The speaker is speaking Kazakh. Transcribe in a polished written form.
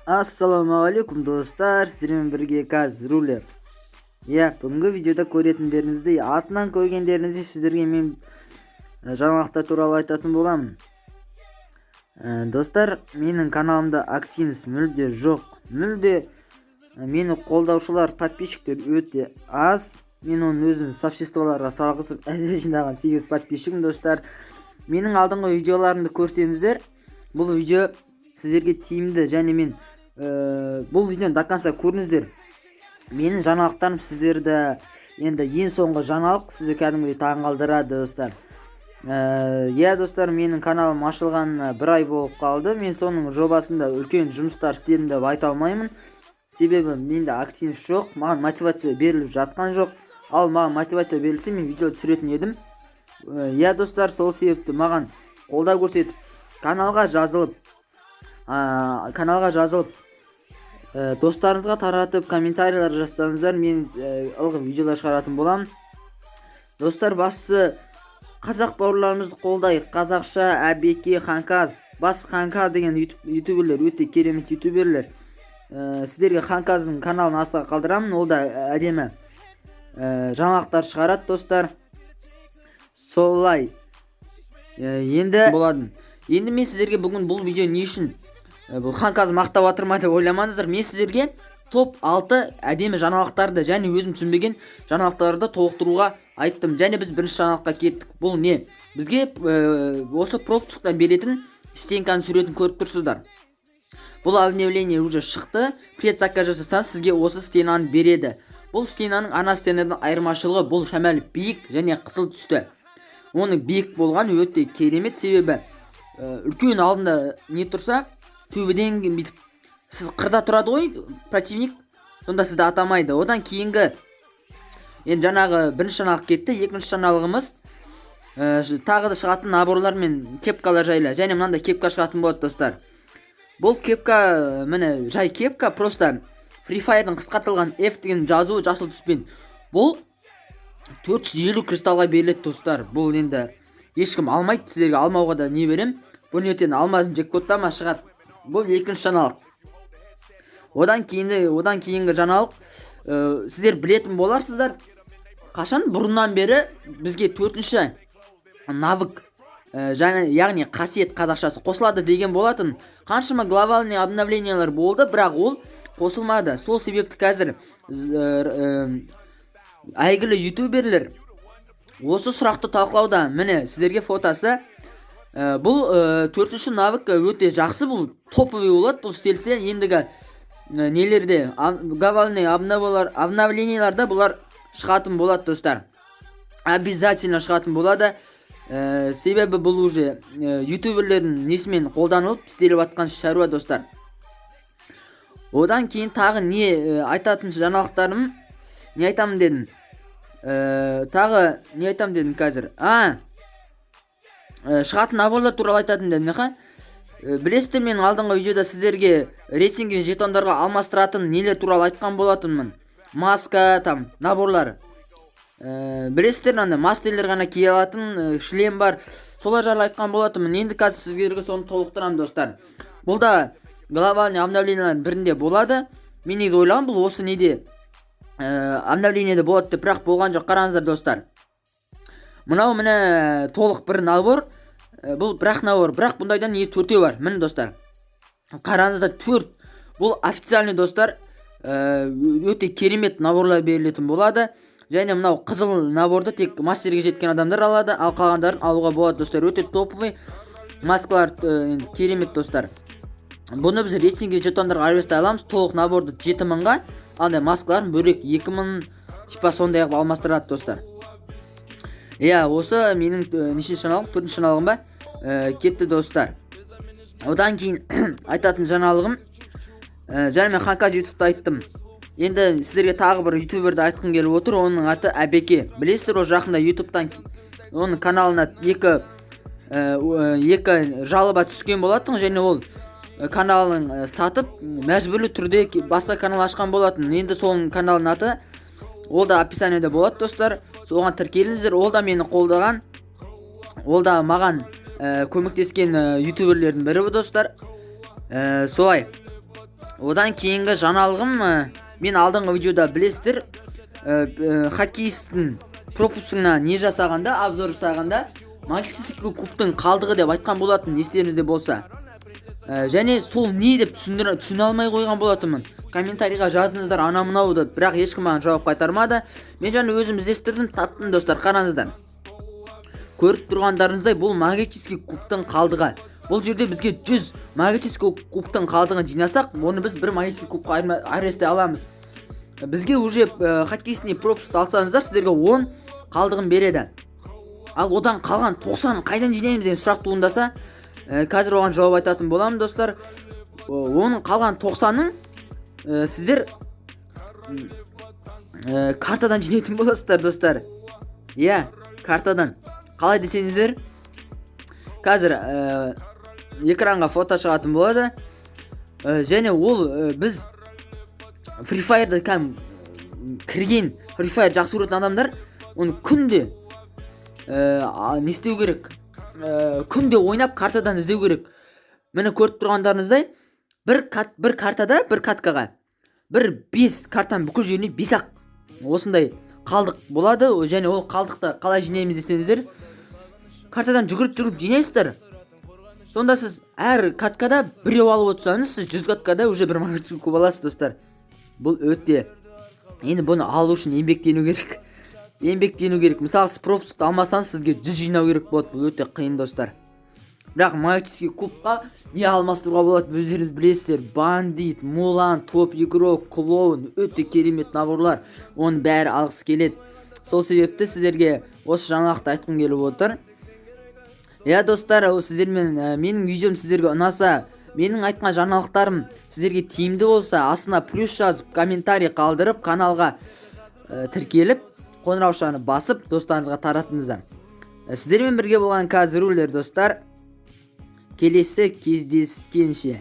Ассалаумағалейкум достар, сіздермен бірге қазір рулер. Бүгінгі видеода көретіндеріңіздей, атынан көргендеріңіздей сіздерге мен жаңалықтар туралы айтатын боламын. Достар, менің каналымда активность мүлде жоқ. Мүлде мені қолдаушылар, подписчиктер өте аз. Мен оның өзім сообществоларға салғызып әзер жинаған 8 подписчигім достар. Менің алдыңғы видеоларымды көрсеңіздер, бұл видео сіздерге тиімді, және мен бұл видеоны до конца көріңіздер. Менің жаңалықтарым сіздерді енді ең соңғы жаңалық сізді кәдімгідей таңғалдырады достар. Достар, менің каналым ашылғанына 1 ай болып қалды. Мен соның жобасында үлкен жұмыстар істедім деп айта алмаймын. Себебі менде активность жоқ, маған мотивация беріліп жатқан жоқ. Ал маған мотивация берілсе, мен видео түсіретін едім. Достар, сол себепті маған қолдау көрсетіп, каналға жазылып достарыңызға таратып, комментарийлер жазсаңыздар, мен ылғи видеолар шығаратын боламын. Достар, бастысы қазақ бауырларымызды қолдайық. Қазақша, Әбеке, Ханказ, бас Ханка деген ютуберлер, өте керемет ютуберлер. Сіздерге Ханказдың каналын астыға қалдырамын, ол да әдемі жаңалықтар шығарады достар. Солай енді болады. Енді мен сіздерге бүгін бұл видео не үшін, бұл Ханказ мақтап атырма деп ойламаңыздар. Мен сіздерге топ 6 әдемі жаңалықтарды және өзім түсінбеген жаңалықтарды толықтыруға айттым. Және біз бірінші жаңалыққа кеттік. Бұл не? Бізге осы пропусктан беретін стенканың суретін көріп тұрсыздар. Бұл обновление уже шықты. Предзаказ жасасаңыз сізге осы стенаны береді. Бұл стенаның ана стенадан айырмашылығы, бұл шамалы биік және қызыл түсті. Оның биік болған өте керемет, себебі үлкен алдында не тұрса, төбеден бүйтіп сіз қырда тұрады ғой противник, сонда сізді атамайды. Одан кейінгі енді жаңағы бірінші жаңалық кетті. Екінші жаңалығымыз тағы да шығатын наборлар мен кепкалар жайлы. Және мынандай кепка шығатын болады достар. Бұл кепка, міне жай кепка, просто Free Fire'дың қысқартылған F деген жазуы жасыл түспен. Бұл 450 кристалға беріледі достар. Бұл енді ешкім алмайды, сіздерге алмауға да не берем. Бұл ертең алмазын джекпоттама шығады. Бұл екінші жаңалық. Одан кейінгі жаңалық, сіздер білетін боларсыздар, қашан бұрыннан бері бізге 4-ші навык, яғни қасиет қазақшасы қосылады деген болатын. Қаншама глобальный обновлениялар болды, бірақ ол қосылмады. Сол себепті қазір әйгілі ютуберлер осы сұрақты талқылауда. Міне сіздерге фотосы. Бұл 4-ші навык өте жақсы, бұл топовый болады. Бұл стелсте ендігі нелерде, глобальный обновленияларда бұлар шығатын болады достар. Обязательно шығатын болады. Себебі бұл уже ютуберлердің несімен қолданылып істеліп атқан шаруа достар. Одан кейін тағы не айтатын жаңалықтарым, не айтамын дедім. Тағы не айтамын дедім қазір. Шығатын наборлар туралы айтатын дедім. Білесіздер, мен алдыңғы видеода сіздерге рейтинг жетондарға алмастыратын нелер туралы айтқан болатынмын. Маска, там, наборлар. Білесіздер, мастерлер ғана кие алатын шлем бар. Солар жайлы айтқан болатынмын. Енді қазір сіздерге соны толықтырамын достар. Бұл да глобальный обновлениялардың бірінде болады. Мен негізі ойлағам, бұл осы неде обновлениеде болады деп, бірақ болған жоқ. Қараңыздар достар. Мынау міне толық бір набор. Бұл бірақ набор, бірақ бұндайдан 4-еу бар. Міне достар. Қараңыздар, 4. Бұл официальный достар. Өте керемет наборлар берілетін болады. Және мынау қызыл наборды тек мастерге жеткен адамдар алады, ал қалғандарын алуға болады достар. Өте топовый маскалар керемет достар. Бұны біз рейтинге жетондарға арвесті аламыз. Толық наборды 7000-ға, андай маскаларын бөлек 2000 типа сондай ақ алмастырады достар. Осы менің нешінші жаңалығым, 4-ші жаңалығым ба кетті достар. Одан кейін айтатын жаңалығым, және мен Ханказ ютубта айттым. Енді сіздерге тағы бір ютуберді айтқым келіп отыр. Оның аты Әбеке. Білесіздер, ол жақында ютубтан оның каналына екі жалоба түскен болатын, және ол каналын сатып мәжбүрлі түрде басқа канал ашқан болатын. Енді соның каналының аты, ол да описаниеде болады достар. Соған тіркеліңіздер. Ол да мені қолдаған, ол да маған көмектескен ютуберлердің бірі достар. Солай Одан кейінгі жаңалығым, мен алдыңғы видеода білесіздер, хоккеисттің пропускына не жасағанда, обзор жасағанда магический кубтың қалдығы деп айтқан болатын, естеріңізде болса. Және сол не деп түсіне алмай қойған болатынмын. Комментарийға жаздыңыздар ана мынау деп, бірақ ешкім маған жауап қайтармады. Мен жаңа өзім іздестірдім, таптым достар, қараңыздар. Көріп тұрғандарыңыздай бұл магический кубтың қалдығы. Бұл жерде бізге 100 магический кубтың қалдығын жинасақ, оны біз бір магический кубқа айырбастай аламыз. Бізге уже хоккейстің пропуск алсаңыздар, сіздерге 10 қалдығын береді. Ал одан қалған 90 қайдан жинаймыз деген сұрақ туындаса, қазір оған жауап айтатын боламын достар. Оның қалған 90-ын сіздер картадан жинайтын боласыздар достар. Иә, картадан. Қалай десеңіздер, қазір экранға фото шығатын болады. Және ол біз Free Fire'да кірген, Free Fire жақсы көретін адамдар, оны күнде не істеу керек? Күнде ойнап картадан іздеу керек. Мені көріп тұрғандарыңыздай, бір картада, бір каткаға, 5 картаның бүкіл жеріне 5-ақ осындай қалдық болады. Және ол қалдықты қалай жинаймыз десеңіздер, картадан жүгіріп жинайсыздар. Сонда сіз әр каткада біреу алып отырсаңыз, сіз 100 каткада уже бір магический куб аласыз достар. Бұл өте. Енді бұны алу үшін еңбектену керек. Мысалы, сіз пропускты алмасаңыз, сізге 100 жинау керек болады. Бұл өте қиын достар. Бірақ магический кубқа не алмастыруға болады, өздеріңіз білесіздер. Бандит, Мулан, топ игрок, клоун, өте керемет наборлар. Оның бәрі алғысы келеді. Сол себепті сіздерге осы жаңалықты айтқым келіп отыр. Я достар, сіздермен менің видеом сіздерге ұнаса, менің айтқан жаңалықтарым сіздерге тиімді болса, астына плюс жазып, комментарий қалдырып, каналға тіркеліп, қоңыраушаны басып, достарыңызға таратыңыздар. Сіздермен бірге болған қазір рулер достар. Келесі кездескенше.